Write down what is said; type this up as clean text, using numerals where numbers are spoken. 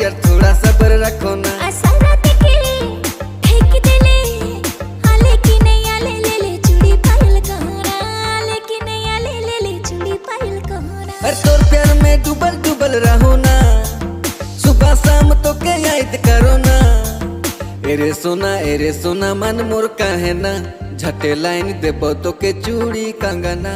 यार थोड़ा सब्र रखो ना। हर तोर प्यार में डूबल डूबल रहो ना, सुबह शाम तो के याद करो ना। एरे सोना मन मोर काहे ना, झटे लाइन देबो तो के चूड़ी कंगना।